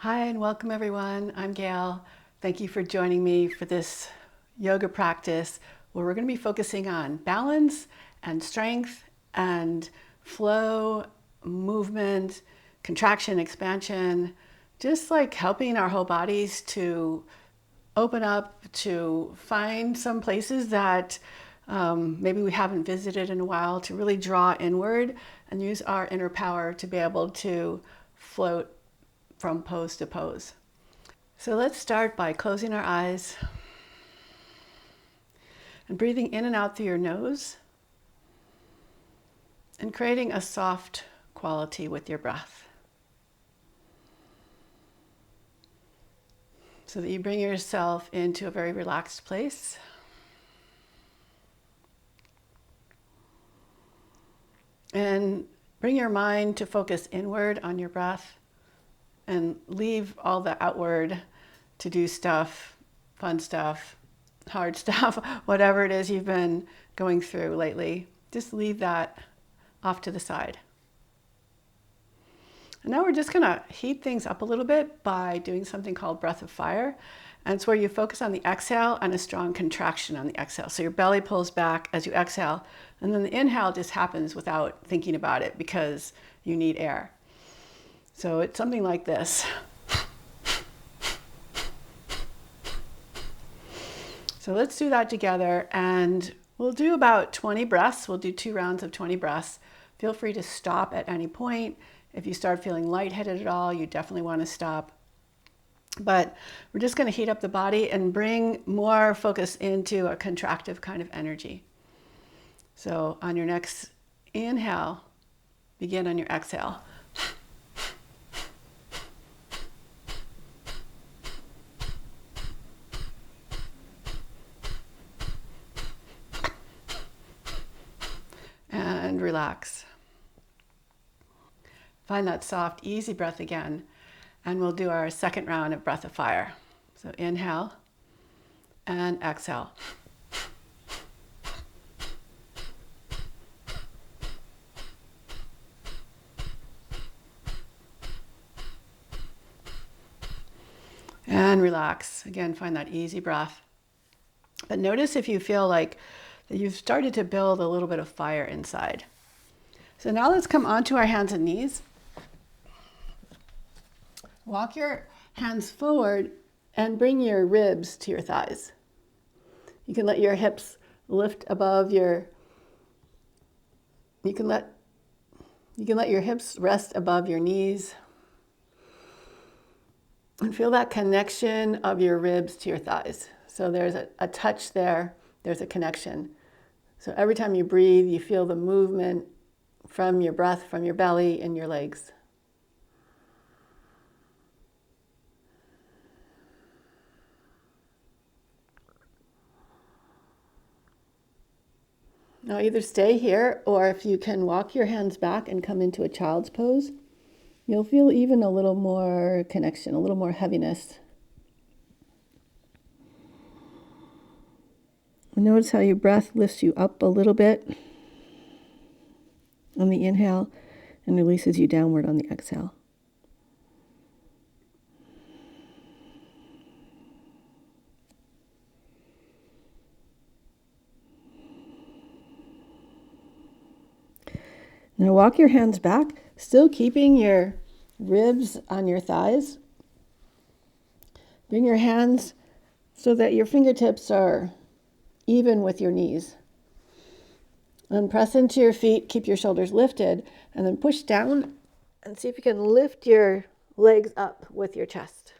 Hi and welcome everyone. I'm Gayle. Thank you for joining me for this yoga practice where we're going to be focusing on balance and strength and flow, movement, contraction, expansion, just like helping our whole bodies to open up, to find some places that maybe we haven't visited in a while, to really draw inward and use our inner power to be able to float from pose to pose. So let's start by closing our eyes and breathing in and out through your nose and creating a soft quality with your breath. So that you bring yourself into a very relaxed place. And bring your mind to focus inward on your breath and leave all the outward to do stuff, fun stuff, hard stuff, whatever it is you've been going through lately. Just leave that off to the side. And now we're just going to heat things up a little bit by doing something called breath of fire. And it's where you focus on the exhale and a strong contraction on the exhale. So your belly pulls back as you exhale. And then the inhale just happens without thinking about it because you need air. So it's something like this. So let's do that together, and we'll do about 20 breaths. We'll do 2 rounds of 20 breaths. Feel free to stop at any point. If you start feeling lightheaded at all, you definitely want to stop. But we're just going to heat up the body and bring more focus into a contractive kind of energy. So on your next inhale, begin on your exhale. And relax. Find that soft, easy breath again, and we'll do our second round of breath of fire. So inhale and exhale. And relax. Again, find that easy breath. But notice if you feel like that you've started to build a little bit of fire inside. So now let's come onto our hands and knees. Walk your hands forward and bring your ribs to your thighs. You can let your hips lift above your, you can let your hips rest above your knees. And feel that connection of your ribs to your thighs. So there's a touch there, there's a connection. So every time you breathe, you feel the movement from your breath, from your belly and your legs. Now either stay here, or if you can walk your hands back and come into a child's pose, you'll feel even a little more connection, a little more heaviness. Notice how your breath lifts you up a little bit on the inhale and releases you downward on the exhale. Now walk your hands back, still keeping your ribs on your thighs. Bring your hands so that your fingertips are even with your knees. And press into your feet, keep your shoulders lifted, and then push down and see if you can lift your legs up with your chest.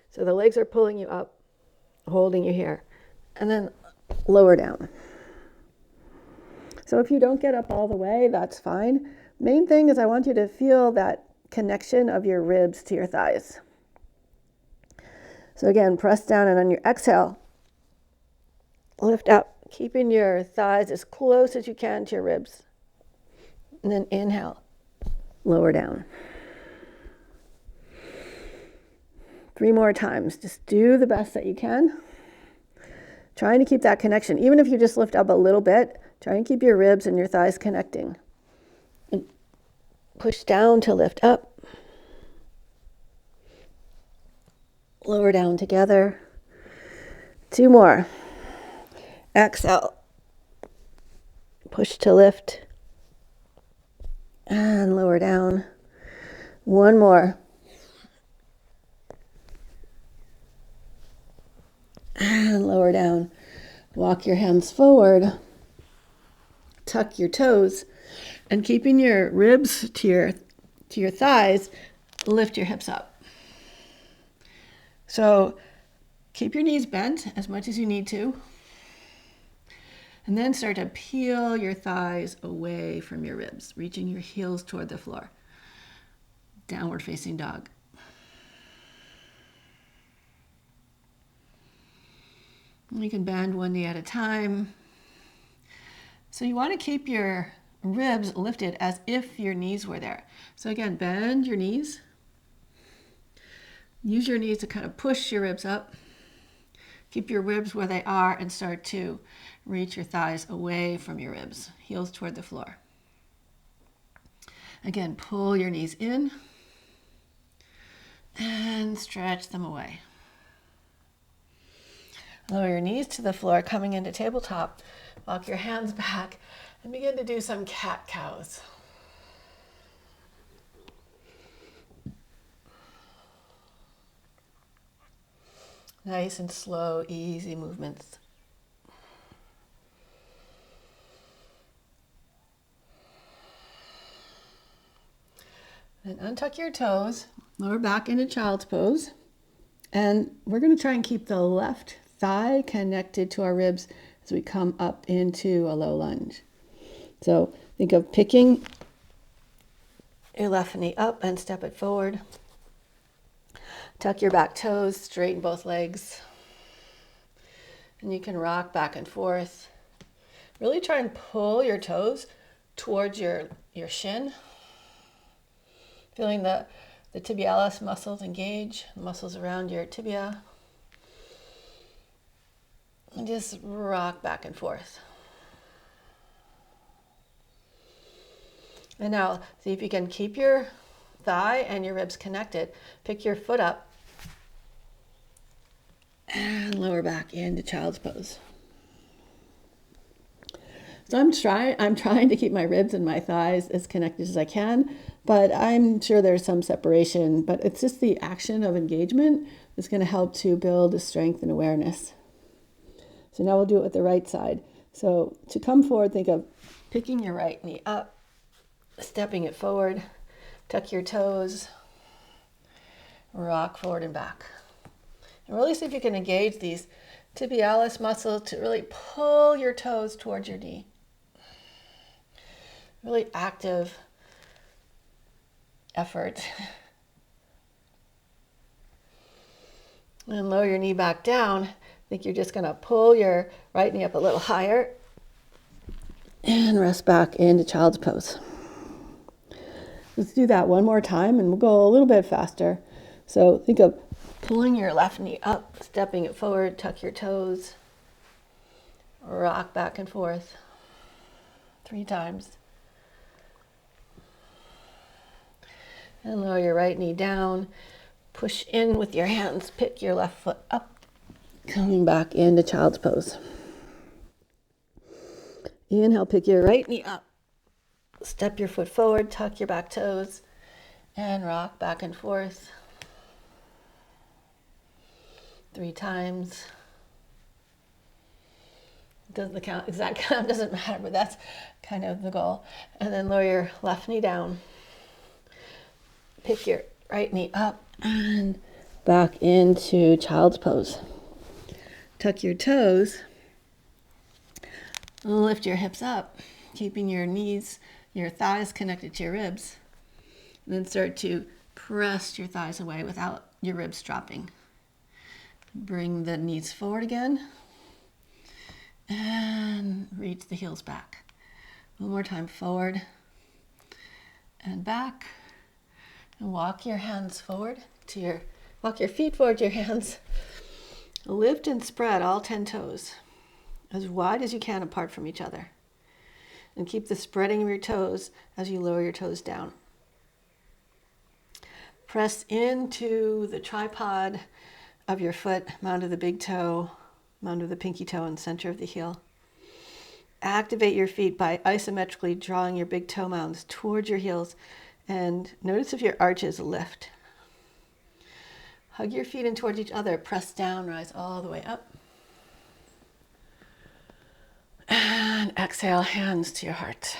So the legs are pulling you up, holding you here, and then lower down. So if you don't get up all the way, that's fine. Main thing is I want you to feel that connection of your ribs to your thighs. So again, press down, and on your exhale, lift up, keeping your thighs as close as you can to your ribs. And then inhale, lower down. 3 more times. Just do the best that you can. Trying to keep that connection. Even if you just lift up a little bit, try and keep your ribs and your thighs connecting. And push down to lift up. lower down together. 2 more. Exhale. Push to lift. And lower down. 1 more. And lower down. Walk your hands forward. Tuck your toes. And keeping your ribs to your thighs, lift your hips up. So keep your knees bent as much as you need to. And then start to peel your thighs away from your ribs, reaching your heels toward the floor. Downward facing dog. You can bend one knee at a time. So you want to keep your ribs lifted as if your knees were there. So again, bend your knees. Use your knees to kind of push your ribs up. Keep your ribs where they are and start to reach your thighs away from your ribs, heels toward the floor. Again, pull your knees in and stretch them away. Lower your knees to the floor, coming into tabletop. Walk your hands back and begin to do some cat-cows. Nice and slow, easy movements. And untuck your toes, lower back into child's pose. And we're going to try and keep the left thigh connected to our ribs as we come up into a low lunge. So think of picking your left knee up and step it forward. Tuck your back toes, straighten both legs. And you can rock back and forth. Really try and pull your toes towards your shin. Feeling the tibialis muscles engage, the muscles around your tibia. And just rock back and forth. And now see if you can keep your thigh and your ribs connected. Pick your foot up and lower back into child's pose. So I'm trying to keep my ribs and my thighs as connected as I can, but I'm sure there's some separation, but it's just the action of engagement that's going to help to build strength and awareness. So now we'll do it with the right side. So to come forward, think of picking your right knee up, stepping it forward, tuck your toes, rock forward and back. And really see if you can engage these tibialis muscles to really pull your toes towards your knee. Really active effort. And lower your knee back down. I think you're just going to pull your right knee up a little higher and rest back into child's pose. Let's do that one more time and we'll go a little bit faster. So think of pulling your left knee up, stepping it forward, tuck your toes, rock back and forth 3 times. And lower your right knee down, push in with your hands, pick your left foot up, coming back into child's pose. Inhale, pick your right knee up, step your foot forward, tuck your back toes, and rock back and forth 3 times. The exact count doesn't matter, but that's kind of the goal. And then lower your left knee down. Pick your right knee up and back into child's pose. Tuck your toes. Lift your hips up, keeping your knees, your thighs connected to your ribs. And then start to press your thighs away without your ribs dropping. Bring the knees forward again. And reach the heels back. One more time, forward and back. And walk your hands forward walk your feet forward to your hands. Lift and spread all 10 toes as wide as you can apart from each other. And keep the spreading of your toes as you lower your toes down. Press into the tripod of your foot, mound of the big toe, mound of the pinky toe, and center of the heel. Activate your feet by isometrically drawing your big toe mounds towards your heels, and notice if your arches lift. Hug your feet in towards each other, press down, rise all the way up. And exhale, hands to your heart.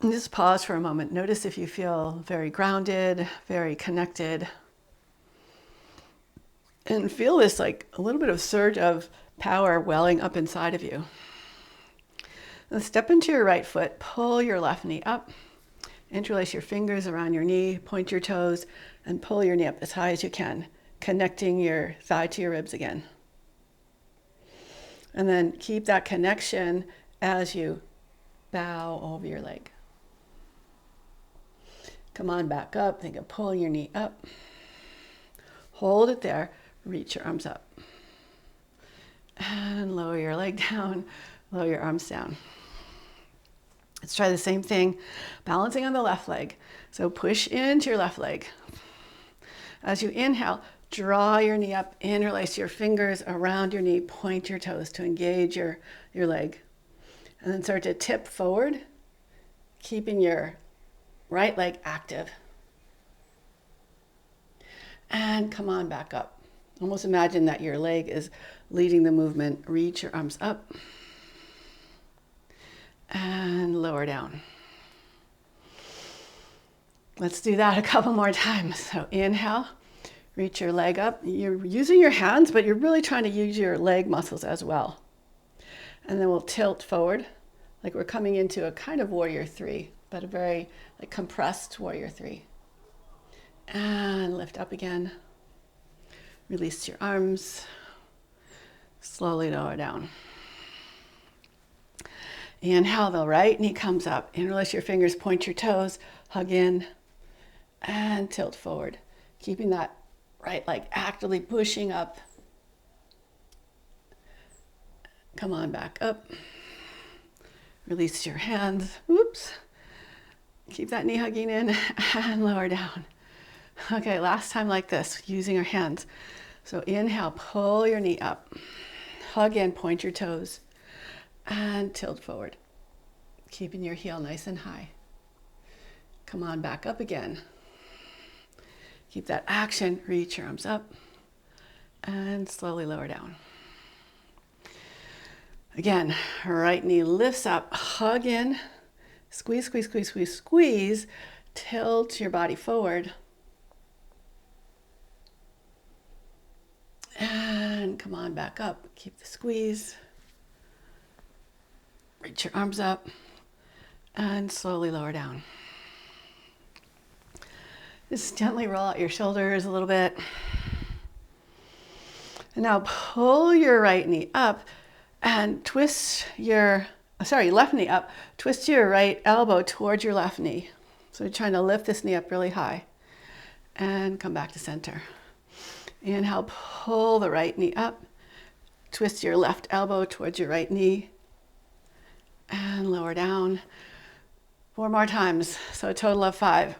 And just pause for a moment. Notice if you feel very grounded, very connected. And feel this like a little bit of surge of power welling up inside of you. Then step into your right foot, pull your left knee up, interlace your fingers around your knee, point your toes, and pull your knee up as high as you can, connecting your thigh to your ribs again. And then keep that connection as you bow over your leg. Come on back up. Think of pulling your knee up. Hold it there. Reach your arms up. And lower your leg down. Lower your arms down. Let's try the same thing, balancing on the left leg. So push into your left leg. As you inhale, draw your knee up, interlace your fingers around your knee, point your toes to engage your leg. And then start to tip forward, keeping your right leg active. And come on back up. Almost imagine that your leg is leading the movement. Reach your arms up and lower down. Let's do that a couple more times. So inhale, reach your leg up. You're using your hands, but you're really trying to use your leg muscles as well. And then we'll tilt forward, like we're coming into a kind of warrior three, but a very like compressed warrior three. And lift up again. Release your arms. Slowly lower down. Inhale, the right knee comes up. Interlace your fingers, point your toes, hug in, and tilt forward. Keeping that right leg actively pushing up. Come on back up. Release your hands. Oops. Keep that knee hugging in and lower down. Okay, last time like this, using our hands. So inhale, pull your knee up. Hug in, point your toes, and tilt forward. Keeping your heel nice and high. Come on back up again. Keep that action, reach your arms up, and slowly lower down. Again, right knee lifts up, hug in, squeeze, squeeze, squeeze, squeeze, squeeze, tilt your body forward. And come on back up, keep the squeeze. Reach your arms up and slowly lower down. Just gently roll out your shoulders a little bit. And now pull your right knee up and twist your, left knee up. Twist your right elbow towards your left knee. So you're trying to lift this knee up really high. And come back to center. Inhale, pull the right knee up. Twist your left elbow towards your right knee. And lower down. 4 more times, so a total of 5.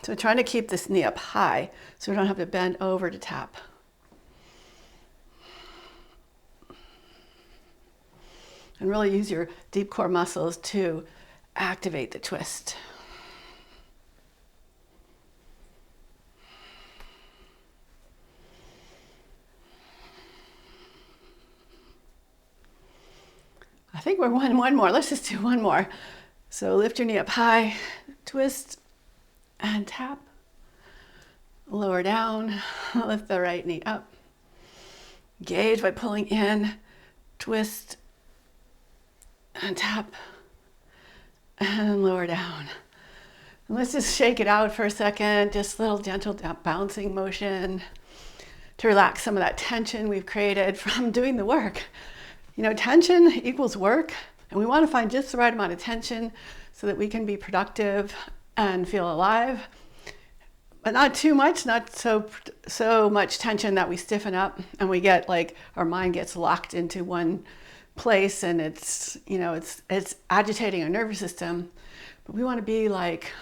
So trying to keep this knee up high so we don't have to bend over to tap. And really use your deep core muscles to activate the twist. I think we're one more. Let's just do one more. So lift your knee up high, twist and tap. Lower down, lift the right knee up. Engage by pulling in, twist and tap, and lower down. And let's just shake it out for a second, just a little gentle bouncing motion to relax some of that tension we've created from doing the work. You know, tension equals work, and we want to find just the right amount of tension so that we can be productive and feel alive, but not too much, not so much tension that we stiffen up and we get like our mind gets locked into one place and it's, you know, it's agitating our nervous system. But we want to be like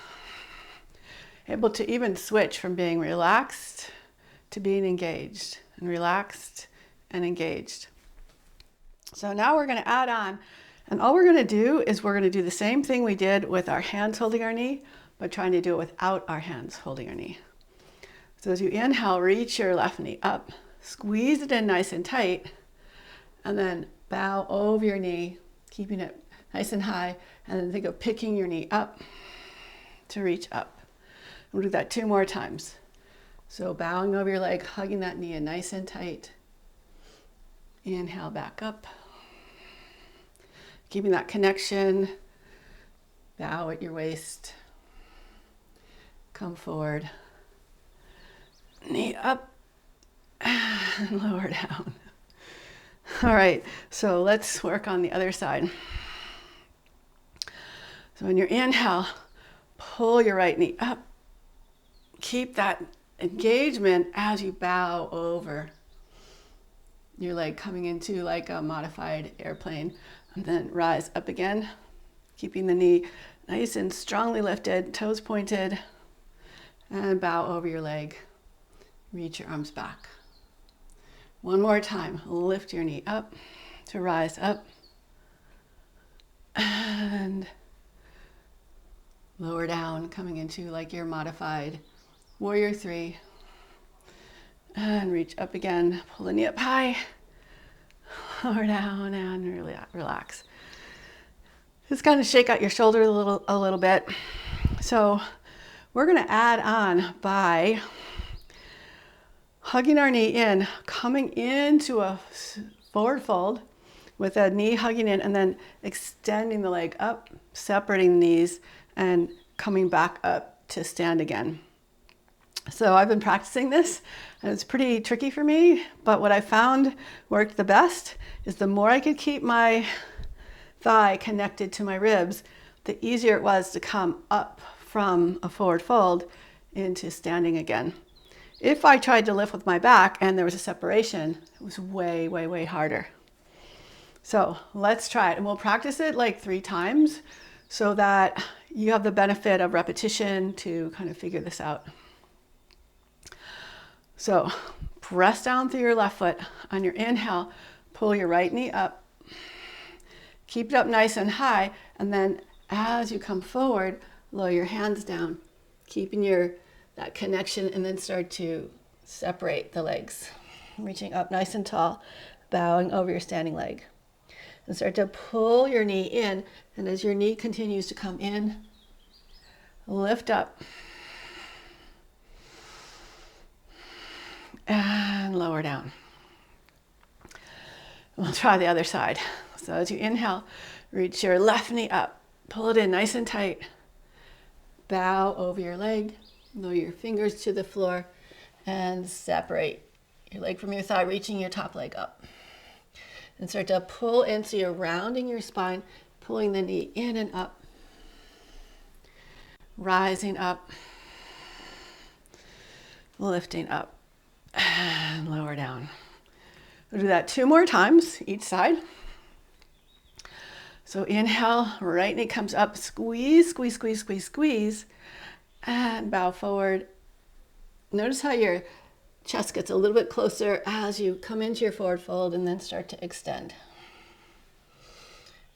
able to even switch from being relaxed to being engaged, and relaxed and engaged. So now we're going to add on, and all we're going to do is we're going to do the same thing we did with our hands holding our knee, but trying to do it without our hands holding our knee. So as you inhale, reach your left knee up, squeeze it in nice and tight, and then bow over your knee, keeping it nice and high, and then think of picking your knee up to reach up. We'll do that 2 more times. So bowing over your leg, hugging that knee in nice and tight. Inhale back up. Keeping that connection. Bow at your waist. Come forward. Knee up and lower down. All right, so let's work on the other side. So when you inhale, pull your right knee up. Keep that engagement as you bow over your leg, coming into like a modified airplane, and then rise up again, keeping the knee nice and strongly lifted, toes pointed, and bow over your leg. Reach your arms back. One more time, lift your knee up to rise up, and lower down, coming into like your modified warrior 3. And reach up again, pull the knee up high, lower down, and relax. Just kind of shake out your shoulders a little bit. So we're going to add on by hugging our knee in, coming into a forward fold with a knee hugging in, and then extending the leg up, separating the knees, and coming back up to stand again. So I've been practicing this, and it's pretty tricky for me, but what I found worked the best is the more I could keep my thigh connected to my ribs, the easier it was to come up from a forward fold into standing again. If I tried to lift with my back and there was a separation, it was way, way, way harder. So let's try it, and we'll practice it like 3 times so that you have the benefit of repetition to kind of figure this out. So press down through your left foot. On your inhale, pull your right knee up. Keep it up nice and high, and then as you come forward, lower your hands down, keeping that connection, and then start to separate the legs. Reaching up nice and tall, bowing over your standing leg. And start to pull your knee in, and as your knee continues to come in, lift up. And lower down. We'll try the other side. So as you inhale, reach your left knee up, pull it in nice and tight, bow over your leg, lower your fingers to the floor, and separate your leg from your thigh, reaching your top leg up. And start to pull in, so you're rounding your spine, pulling the knee in and up, rising up, lifting up, and lower down. We'll do that 2 more times each side. So inhale, right knee comes up, squeeze, squeeze, squeeze, squeeze, squeeze, and bow forward. Notice how your chest gets a little bit closer as you come into your forward fold, and then start to extend.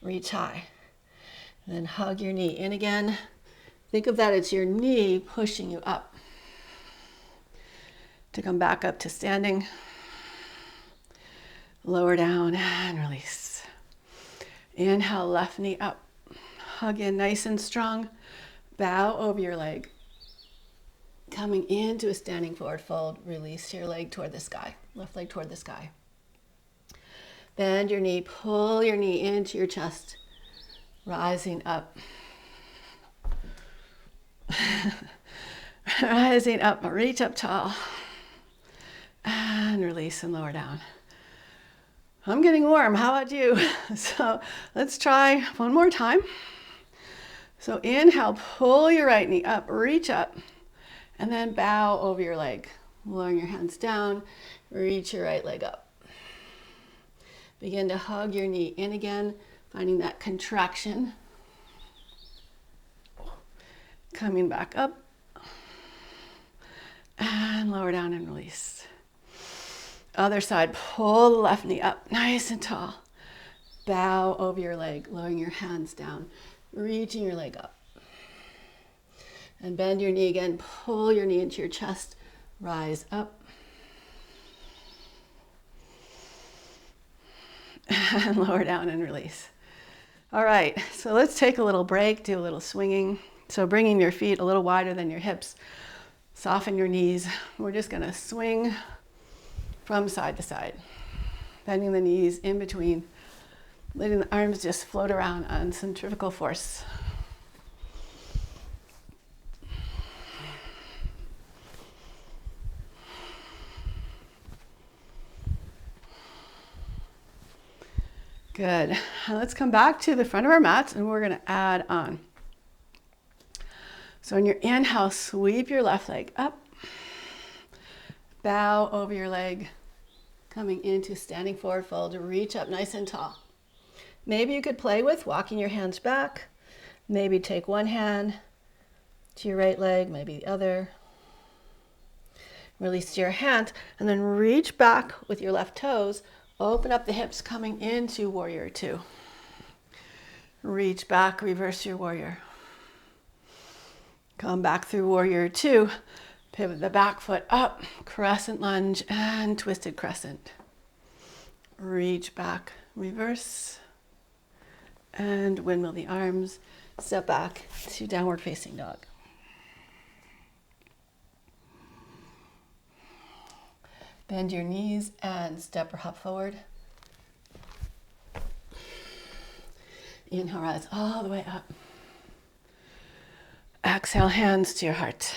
Reach high. And then hug your knee in again. Think of that as your knee pushing you up to come back up to standing. Lower down and release. Inhale, left knee up. Hug in nice and strong. Bow over your leg. Coming into a standing forward fold, release your leg toward the sky, left leg toward the sky. Bend your knee, pull your knee into your chest, rising up. Rising up, reach up tall, and release and lower down. I'm getting warm, how about you? So let's try one more time. So inhale, pull your right knee up, reach up, and then bow over your leg. Lowering your hands down, reach your right leg up. Begin to hug your knee in again, finding that contraction. Coming back up, lower down and release. Other side, pull the left knee up, nice and tall. Bow over your leg, lowering your hands down, reaching your leg up. And bend your knee again, pull your knee into your chest, rise up. And lower down and release. All right, so let's take a little break, do a little swinging. So bringing your feet a little wider than your hips, soften your knees. We're just gonna swing from side to side, bending the knees in between, letting the arms just float around on centrifugal force. Good. Now let's come back to the front of our mats and we're going to add on. So on your inhale, sweep your left leg up. Bow over your leg, coming into standing forward fold to reach up nice and tall. Maybe you could play with walking your hands back. Maybe take one hand to your right leg, maybe the other. Release your hand and then reach back with your left toes. Open up the hips, coming into warrior two. Reach back, reverse your warrior. Come back through warrior two. Pivot the back foot up, crescent lunge and twisted crescent. Reach back, reverse, and windmill the arms. Step back to downward facing dog. Bend your knees and step or hop forward. Inhale, rise all the way up. Exhale, hands to your heart.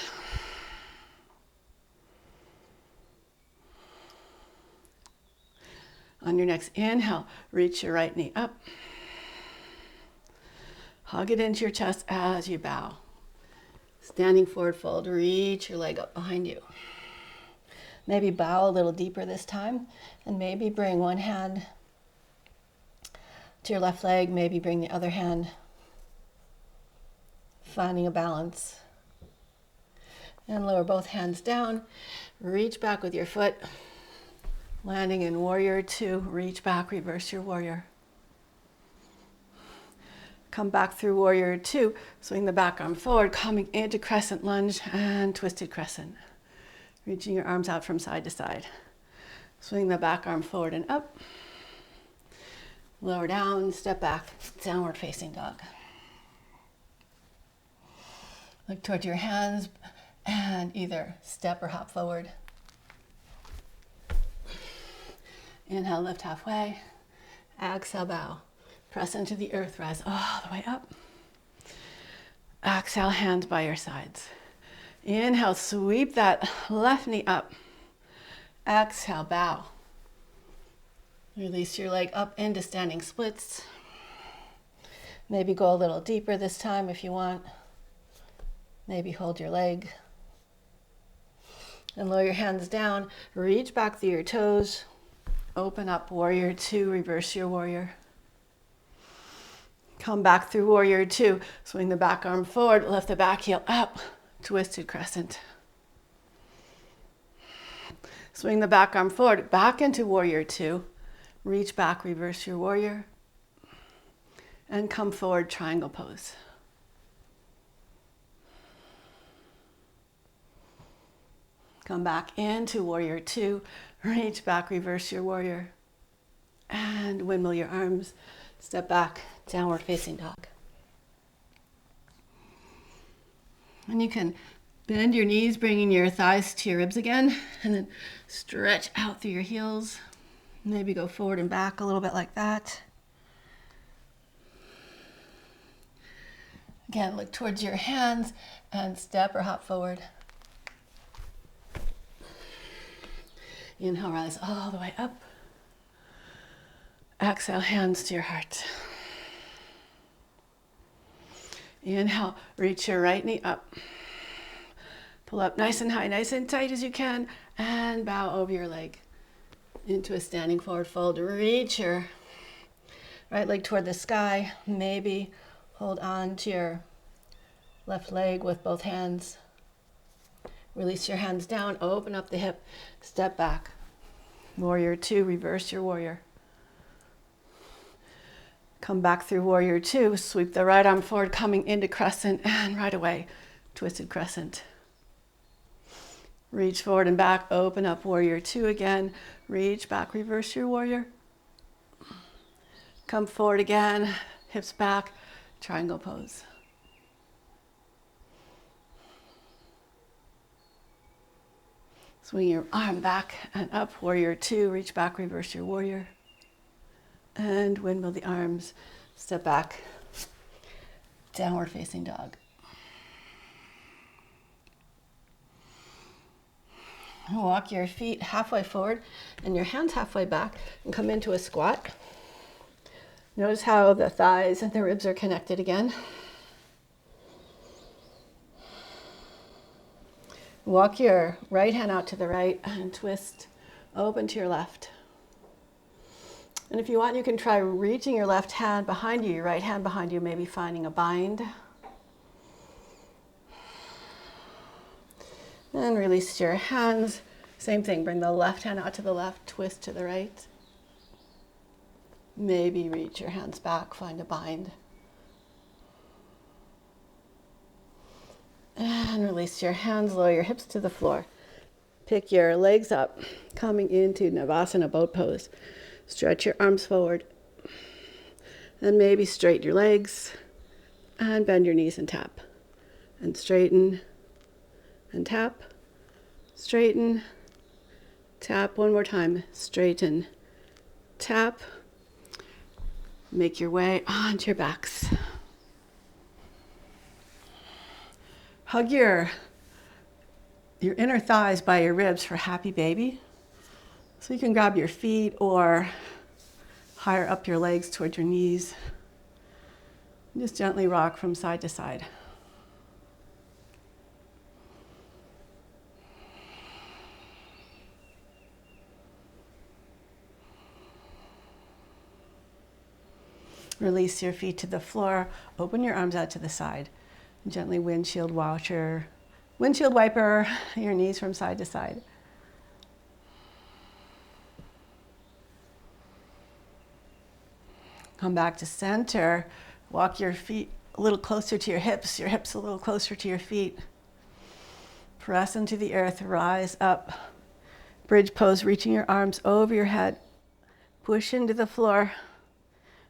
On your next inhale, reach your right knee up. Hug it into your chest as you bow. Standing forward fold, reach your leg up behind you. Maybe bow a little deeper this time, and maybe bring one hand to your left leg, maybe bring the other hand, finding a balance. And lower both hands down, reach back with your foot, landing in warrior two, reach back, reverse your warrior. Come back through warrior two, swing the back arm forward, coming into crescent lunge and twisted crescent. Reaching your arms out from side to side. Swing the back arm forward and up. Lower down, step back, downward facing dog. Look towards your hands and either step or hop forward. Inhale, lift halfway. Exhale, bow. Press into the earth, rise all the way up. Exhale, hands by your sides. Inhale, sweep that left knee up. Exhale, bow. Release your leg up into standing splits. Maybe go a little deeper this time if you want. Maybe hold your leg. And lower your hands down. Reach back through your toes. Open up warrior two, reverse your warrior. Come back through warrior two. Swing the back arm forward, lift the back heel up. Twisted crescent. Swing the back arm forward, back into warrior two. Reach back, reverse your warrior. And come forward, triangle pose. Come back into warrior two. Reach back, reverse your warrior. And windmill your arms. Step back, downward facing dog. And you can bend your knees, bringing your thighs to your ribs again, and then stretch out through your heels. Maybe go forward and back a little bit like that. Again, look towards your hands and step or hop forward. Inhale, rise all the way up. Exhale, hands to your heart. Inhale, reach your right knee up. Pull up nice and high, nice and tight as you can, and bow over your leg into a standing forward fold. Reach your right leg toward the sky. Maybe hold on to your left leg with both hands. Release your hands down, open up the hip, step back. Warrior two, reverse your warrior. Come back through warrior two, sweep the right arm forward, coming into crescent, and right away, twisted crescent. Reach forward and back, open up warrior two again, reach back, reverse your warrior. Come forward again, hips back, triangle pose. Swing your arm back and up, warrior two, reach back, reverse your warrior. And windmill the arms, step back, downward facing dog. Walk your feet halfway forward and your hands halfway back and come into a squat. Notice how the thighs and the ribs are connected again. Walk your right hand out to the right and twist open to your left. And if you want, you can try reaching your left hand behind you, your right hand behind you, maybe finding a bind. And release your hands. Same thing, bring the left hand out to the left, twist to the right. Maybe reach your hands back, find a bind. And release your hands, lower your hips to the floor. Pick your legs up, coming into Navasana boat pose. Stretch your arms forward. And maybe straighten your legs and bend your knees and tap. And straighten and tap. Straighten, tap. One more time. Straighten, tap. Make your way onto your backs. Hug your inner thighs by your ribs for happy baby. So you can grab your feet or higher up your legs towards your knees. Just gently rock from side to side. Release your feet to the floor. Open your arms out to the side. Gently windshield wiper your knees from side to side. Come back to center. Walk your feet a little closer to your hips a little closer to your feet. Press into the earth, rise up. Bridge pose, reaching your arms over your head. Push into the floor.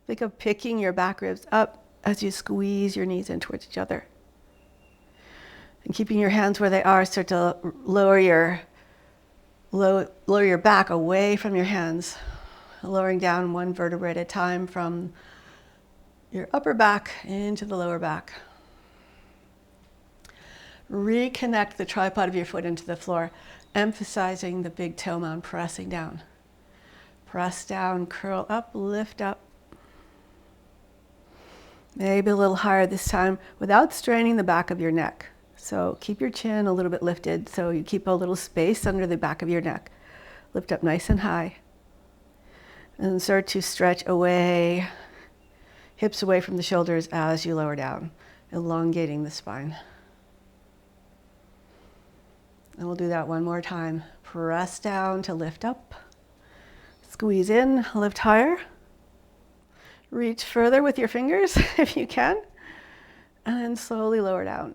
Think of picking your back ribs up as you squeeze your knees in towards each other. And keeping your hands where they are, start to lower your back away from your hands, lowering down one vertebrae at a time from your upper back into the lower back. Reconnect the tripod of your foot into the floor, emphasizing the big toe mound, pressing down. Press down, curl up, lift up. Maybe a little higher this time without straining the back of your neck. So keep your chin a little bit lifted so you keep a little space under the back of your neck. Lift up nice and high. And start to stretch away, hips away from the shoulders as you lower down, elongating the spine. And we'll do that one more time. Press down to lift up. Squeeze in, lift higher. Reach further with your fingers if you can, and then slowly lower down.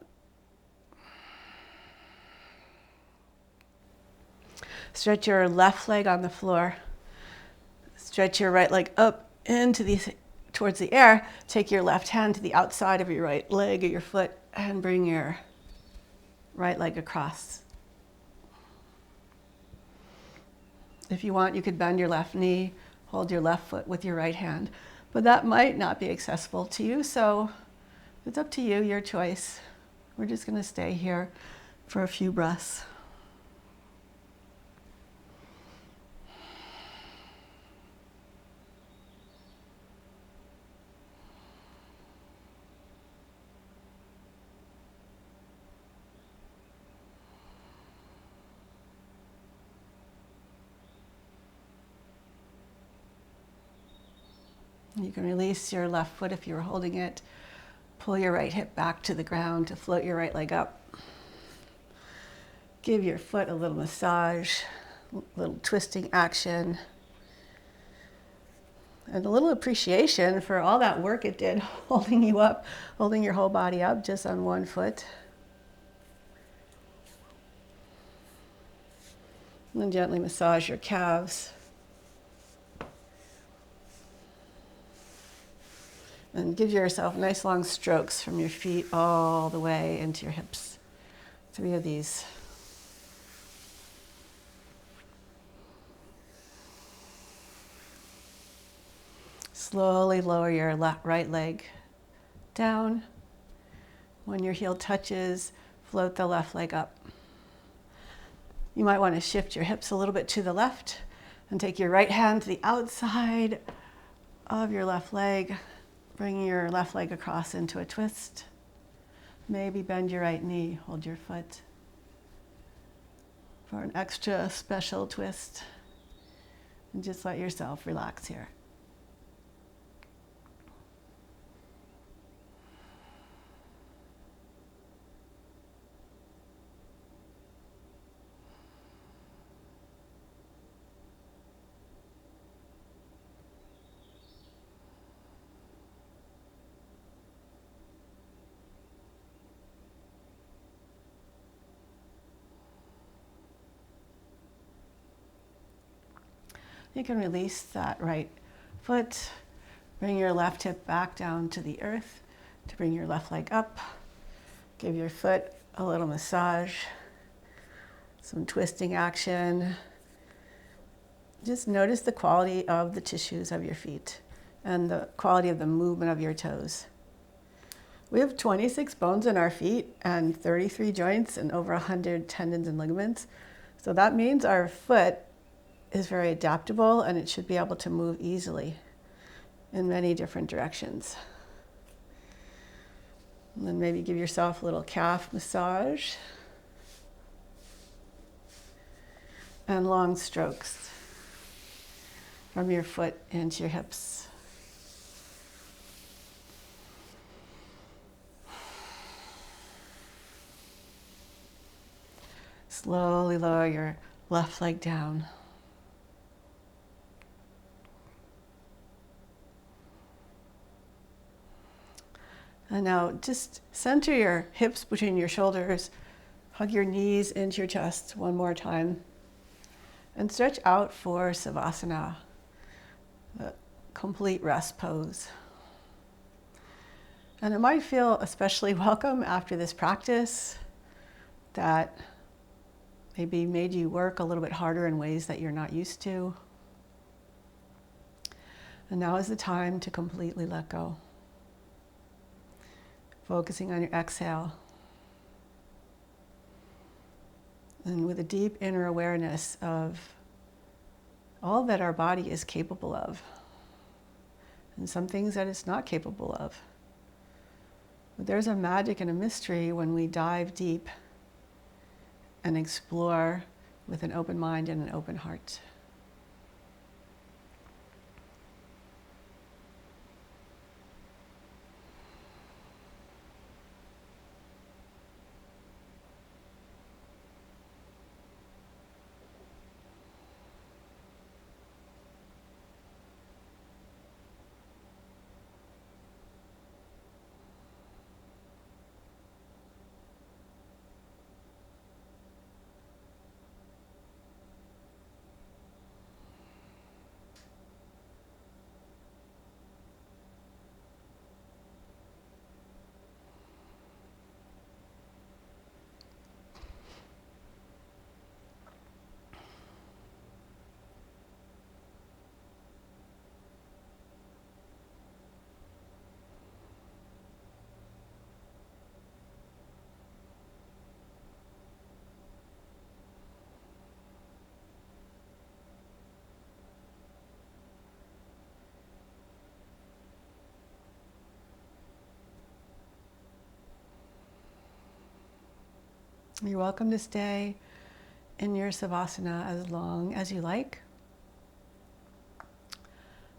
Stretch your left leg on the floor. Stretch your right leg up towards the air. Take your left hand to the outside of your right leg or your foot and bring your right leg across. If you want, you could bend your left knee, hold your left foot with your right hand. But that might not be accessible to you, so it's up to you, your choice. We're just going to stay here for a few breaths. You can release your left foot if you're holding it. Pull your right hip back to the ground to float your right leg up. Give your foot a little massage, a little twisting action, and a little appreciation for all that work it did holding you up, holding your whole body up just on one foot. And then gently massage your calves. And give yourself nice long strokes from your feet all the way into your hips. 3 of these. Slowly lower your right leg down. When your heel touches, float the left leg up. You might want to shift your hips a little bit to the left and take your right hand to the outside of your left leg, bringing your left leg across into a twist. Maybe bend your right knee, hold your foot for an extra special twist. And just let yourself relax here. You can release that right foot, bring your left hip back down to the earth to bring your left leg up. Give your foot a little massage, some twisting action. Just notice the quality of the tissues of your feet and the quality of the movement of your toes. We have 26 bones in our feet and 33 joints and over 100 tendons and ligaments. So that means our foot is very adaptable and it should be able to move easily in many different directions. And then maybe give yourself a little calf massage and long strokes from your foot into your hips. Slowly lower your left leg down. And now just center your hips between your shoulders, hug your knees into your chest one more time, and stretch out for Savasana, the complete rest pose. And it might feel especially welcome after this practice that maybe made you work a little bit harder in ways that you're not used to. And now is the time to completely let go. Focusing on your exhale. And with a deep inner awareness of all that our body is capable of, and some things that it's not capable of. But there's a magic and a mystery when we dive deep and explore with an open mind and an open heart. You're welcome to stay in your Savasana as long as you like.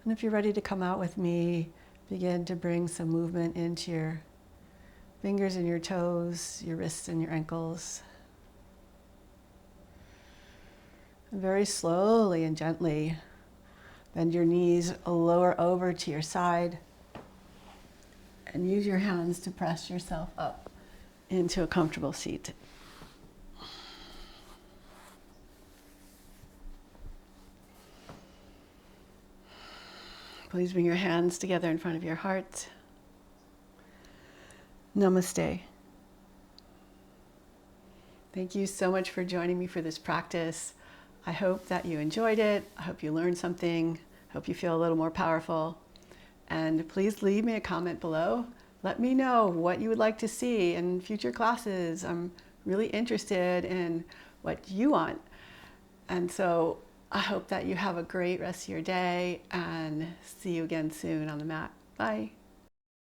And if you're ready to come out with me, begin to bring some movement into your fingers and your toes, your wrists and your ankles. Very slowly and gently bend your knees lower over to your side and use your hands to press yourself up into a comfortable seat. Please bring your hands together in front of your heart. Namaste. Thank you so much for joining me for this practice. I hope that you enjoyed it. I hope you learned something. I hope you feel a little more powerful. And please leave me a comment below. Let me know what you would like to see in future classes. I'm really interested in what you want. And so I hope that you have a great rest of your day and see you again soon on the mat. Bye.